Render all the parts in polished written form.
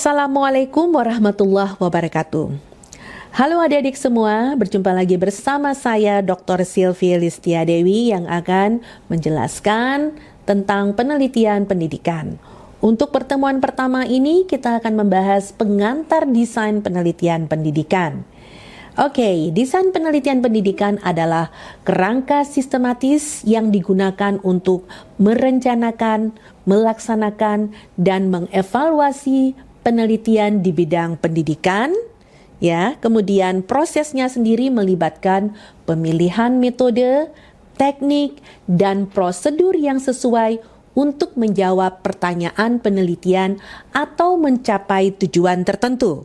Assalamualaikum warahmatullahi wabarakatuh. Halo adik-adik semua, berjumpa lagi bersama saya Dr. Sylvie Listiadewi yang akan menjelaskan tentang penelitian pendidikan. Untuk pertemuan pertama ini kita akan membahas pengantar desain penelitian pendidikan. Oke, desain penelitian pendidikan adalah kerangka sistematis yang digunakan untuk merencanakan, melaksanakan, dan mengevaluasi penelitian di bidang pendidikan. Ya, kemudian prosesnya sendiri melibatkan pemilihan metode, teknik, dan prosedur yang sesuai untuk menjawab pertanyaan penelitian atau mencapai tujuan tertentu.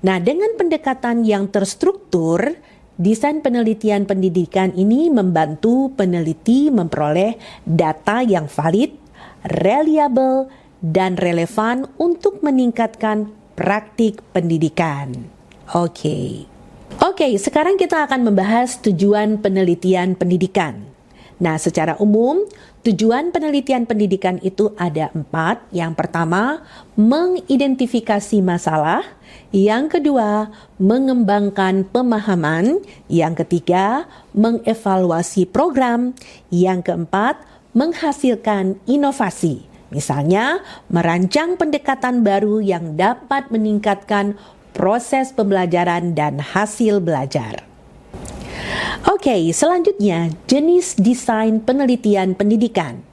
Nah, dengan pendekatan yang terstruktur, desain penelitian pendidikan ini membantu peneliti memperoleh data yang valid, reliable, dan relevan untuk meningkatkan praktik pendidikan. Oke, sekarang kita akan membahas tujuan penelitian pendidikan. Nah, secara umum, tujuan penelitian pendidikan itu ada 4. Yang pertama, mengidentifikasi masalah. Yang kedua, mengembangkan pemahaman. Yang ketiga, mengevaluasi program. Yang keempat, menghasilkan inovasi. Misalnya, merancang pendekatan baru yang dapat meningkatkan proses pembelajaran dan hasil belajar. Oke, selanjutnya jenis desain penelitian pendidikan.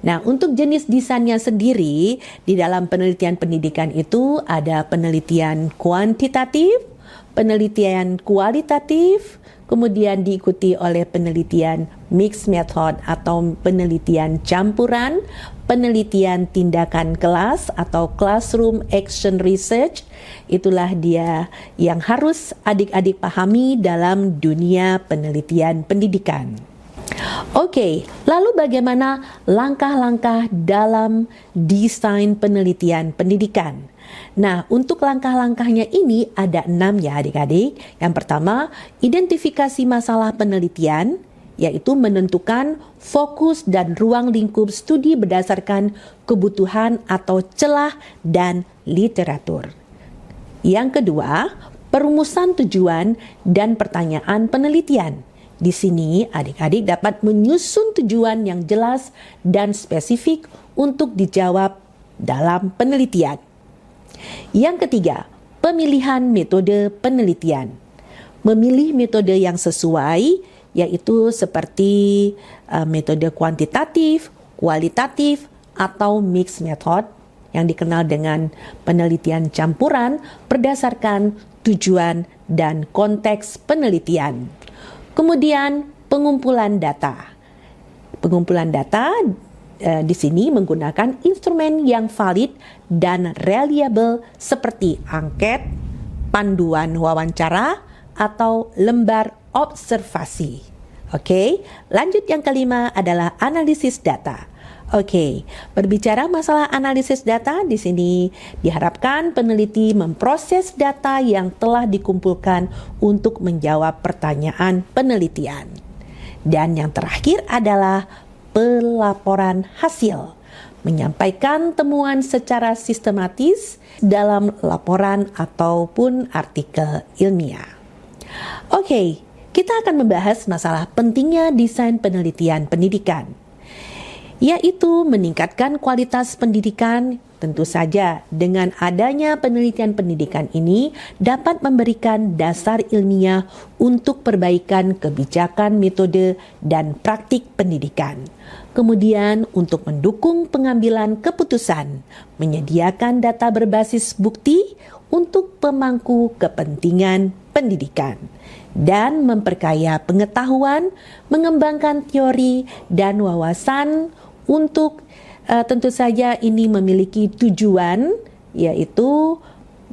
Nah, untuk jenis desainnya sendiri, di dalam penelitian pendidikan itu ada penelitian kuantitatif, penelitian kualitatif, kemudian diikuti oleh penelitian mixed method atau penelitian campuran, penelitian tindakan kelas atau classroom action research. Itulah dia yang harus adik-adik pahami dalam dunia penelitian pendidikan. Oke, lalu bagaimana langkah-langkah dalam desain penelitian pendidikan? Nah, untuk langkah-langkahnya ini ada 6 ya adik-adik. Yang pertama, identifikasi masalah penelitian, yaitu menentukan fokus dan ruang lingkup studi berdasarkan kebutuhan atau celah dan literatur. Yang kedua, perumusan tujuan dan pertanyaan penelitian. Di sini adik-adik dapat menyusun tujuan yang jelas dan spesifik untuk dijawab dalam penelitian. Yang ketiga, pemilihan metode penelitian. Memilih metode yang sesuai, yaitu seperti metode kuantitatif, kualitatif, atau mixed method yang dikenal dengan penelitian campuran berdasarkan tujuan dan konteks penelitian. Kemudian pengumpulan data. Pengumpulan data di sini menggunakan instrumen yang valid dan reliable seperti angket, panduan wawancara, atau lembar observasi. Oke, lanjut yang kelima adalah analisis data. Oke, berbicara masalah analisis data, di sini diharapkan peneliti memproses data yang telah dikumpulkan untuk menjawab pertanyaan penelitian. Dan yang terakhir adalah pelaporan hasil, menyampaikan temuan secara sistematis dalam laporan ataupun artikel ilmiah. Oke, kita akan membahas masalah pentingnya desain penelitian pendidikan, yaitu meningkatkan kualitas pendidikan. Tentu saja dengan adanya penelitian pendidikan ini dapat memberikan dasar ilmiah untuk perbaikan kebijakan metode dan praktik pendidikan. Kemudian untuk mendukung pengambilan keputusan, menyediakan data berbasis bukti untuk pemangku kepentingan pendidikan, dan memperkaya pengetahuan, mengembangkan teori dan wawasan untuk tentu saja ini memiliki tujuan, yaitu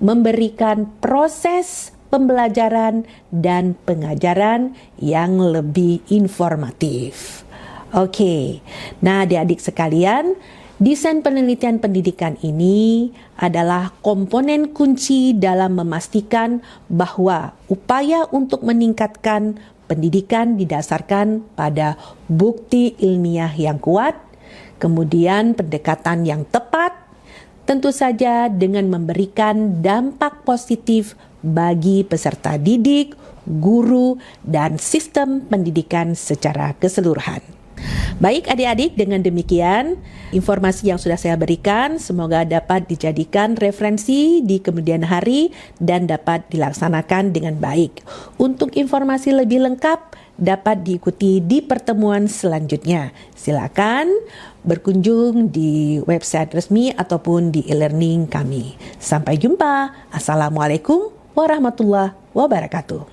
memberikan proses pembelajaran dan pengajaran yang lebih informatif. Oke, nah adik-adik sekalian, desain penelitian pendidikan ini adalah komponen kunci dalam memastikan bahwa upaya untuk meningkatkan pendidikan didasarkan pada bukti ilmiah yang kuat, kemudian pendekatan yang tepat, tentu saja dengan memberikan dampak positif bagi peserta didik, guru, dan sistem pendidikan secara keseluruhan. Baik adik-adik, dengan demikian informasi yang sudah saya berikan semoga dapat dijadikan referensi di kemudian hari dan dapat dilaksanakan dengan baik. Untuk informasi lebih lengkap dapat diikuti di pertemuan selanjutnya. Silakan berkunjung di website resmi ataupun di e-learning kami. Sampai jumpa. Assalamualaikum warahmatullahi wabarakatuh.